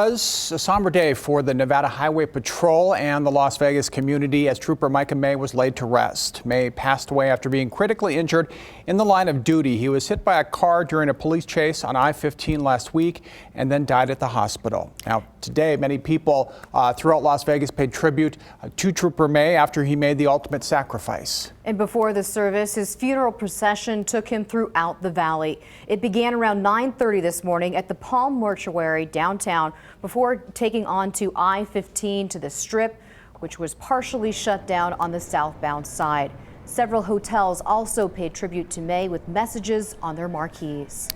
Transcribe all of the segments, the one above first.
It was a somber day for the Nevada Highway Patrol and the Las Vegas community as Trooper Micah May was laid to rest. May passed away after being critically injured in the line of duty. He was hit by a car during a police chase on I-15 last week and then died at the hospital. Now, today, many people throughout Las Vegas paid tribute to Trooper May after he made the ultimate sacrifice. And before the service, his funeral procession took him throughout the valley. It began around 9:30 this morning at the Palm Mortuary downtown before taking on to I-15 to the Strip, which was partially shut down on the southbound side. Several hotels also paid tribute to May with messages on their marquees.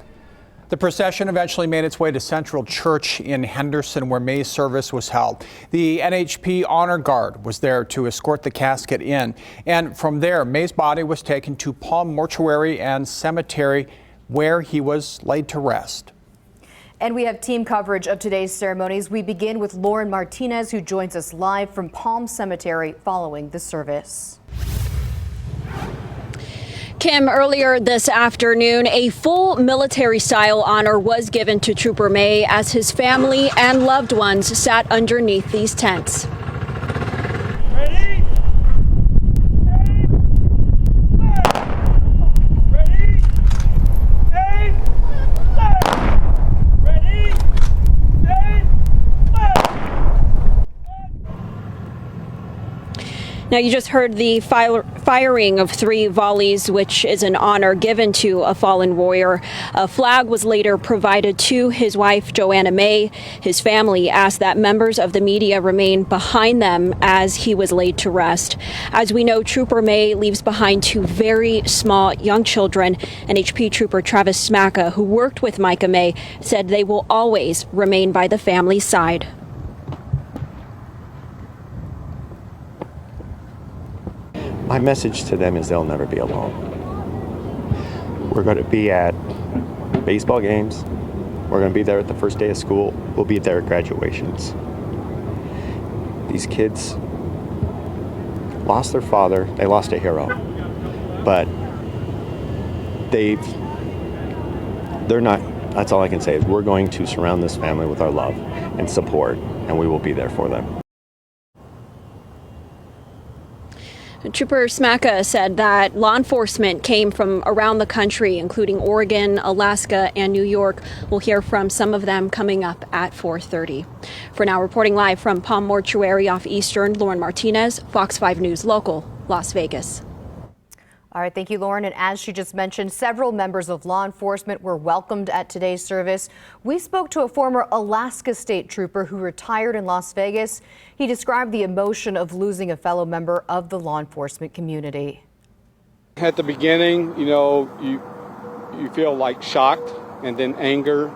The procession eventually made its way to Central Church in Henderson, where May's service was held. The NHP Honor Guard was there to escort the casket in. And from there, May's body was taken to Palm Mortuary and Cemetery, where he was laid to rest. And we have team coverage of today's ceremonies. We begin with Lauren Martinez, who joins us live from Palm Cemetery following the service. Kim, earlier this afternoon, a full military-style honor was given to Trooper May as his family and loved ones sat underneath these tents. Now, you just heard the firing of 3 volleys, which is an honor given to a fallen warrior. A flag was later provided to his wife, Joanna May. His family asked that members of the media remain behind them as he was laid to rest. As we know, Trooper May leaves behind 2 very small young children. NHP Trooper Travis SMAKA, who worked with Micah May, said they will always remain by the family's side. My message to them is they'll never be alone. We're going to be at baseball games. We're going to be there at the first day of school. We'll be there at graduations. These kids lost their father. They lost a hero. But they're not, that's all I can say is we're going to surround this family with our love and support, and we will be there for them. Trooper SMAKA said that law enforcement came from around the country, including Oregon, Alaska, and New York. We'll hear from some of them coming up at 4:30. For now, reporting live from Palm Mortuary off Eastern, Lauren Martinez, Fox 5 News Local, Las Vegas. All right, thank you, Lauren. And as she just mentioned, several members of law enforcement were welcomed at today's service. We spoke to a former Alaska State Trooper who retired in Las Vegas. He described the emotion of losing a fellow member of the law enforcement community. At the beginning, you feel like shocked and then anger.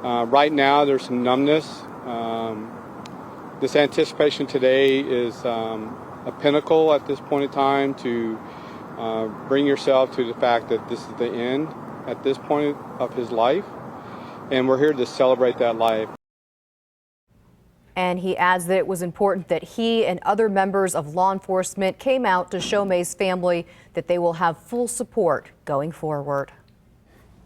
Right now, there's some numbness. This anticipation today is a pinnacle at this point in time to bring yourself to the fact that this is the end at this point of his life, and we're here to celebrate that life. And he adds that it was important that he and other members of law enforcement came out to show May's family that they will have full support going forward.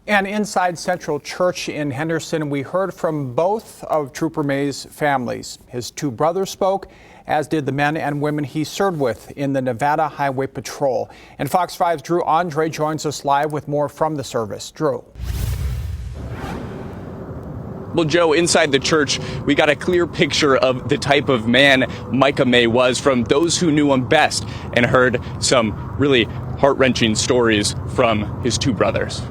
And inside Central Church in Henderson, we heard from both of Trooper May's families. His 2 brothers spoke, as did the men and women he served with in the Nevada Highway Patrol. And Fox 5's Drew Andre joins us live with more from the service. Drew. Well, Joe, inside the church, we got a clear picture of the type of man Micah May was from those who knew him best and heard some really heart-wrenching stories from his 2 brothers.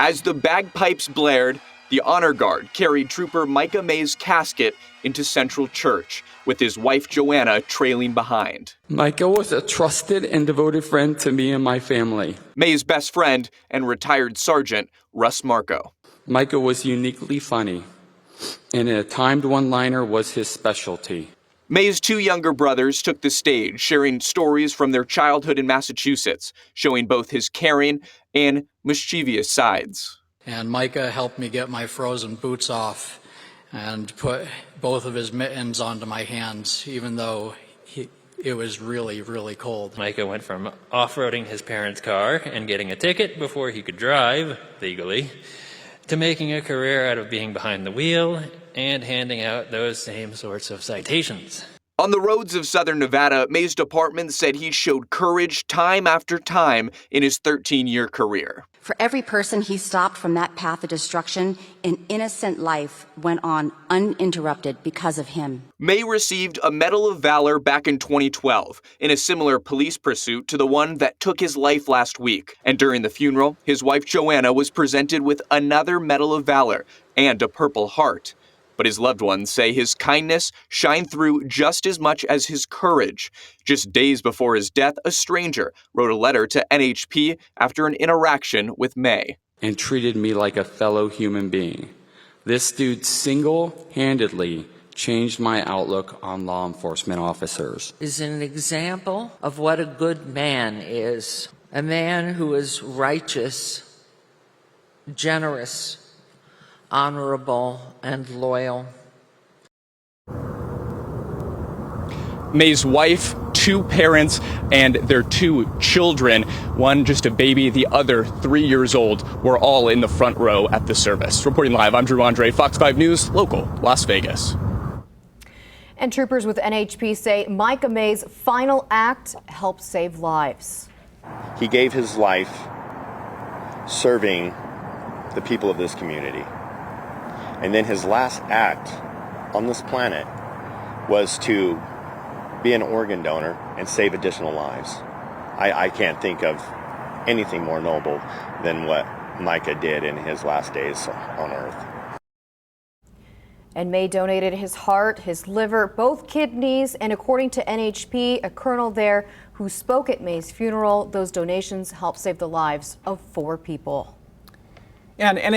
As the bagpipes blared, the honor guard carried Trooper Micah May's casket into Central Church, with his wife Joanna trailing behind. Micah was a trusted and devoted friend to me and my family. May's best friend and retired Sergeant Russ Marco. Micah was uniquely funny, and a timed one-liner was his specialty. May's 2 younger brothers took the stage, sharing stories from their childhood in Massachusetts, showing both his caring and mischievous sides. And Micah helped me get my frozen boots off and put both of his mittens onto my hands, even though it was really, really cold. Micah went from off-roading his parents' car and getting a ticket before he could drive legally to making a career out of being behind the wheel and handing out those same sorts of citations. On the roads of southern Nevada, May's department said he showed courage time after time in his 13-year career. For every person he stopped from that path of destruction, an innocent life went on uninterrupted because of him. May received a Medal of Valor back in 2012 in a similar police pursuit to the one that took his life last week. And during the funeral, his wife Joanna was presented with another Medal of Valor and a Purple Heart. But his loved ones say his kindness shined through just as much as his courage. Just days before his death, a stranger wrote a letter to NHP after an interaction with May. And treated me like a fellow human being. This dude single-handedly changed my outlook on law enforcement officers. Is an example of what a good man is. A man who is righteous, generous, honorable, and loyal. May's wife, 2 parents, and their 2 children, one just a baby, the other 3 years old, were all in the front row at the service. Reporting live, I'm Drew Andre, Fox 5 News, local, Las Vegas. And troopers with NHP say Micah May's final act helped save lives. He gave his life serving the people of this community. And then his last act on this planet was to be an organ donor and save additional lives. I can't think of anything more noble than what Micah did in his last days on Earth. And May donated his heart, his liver, both kidneys, and according to NHP, a colonel there who spoke at May's funeral, those donations helped save the lives of 4 people. And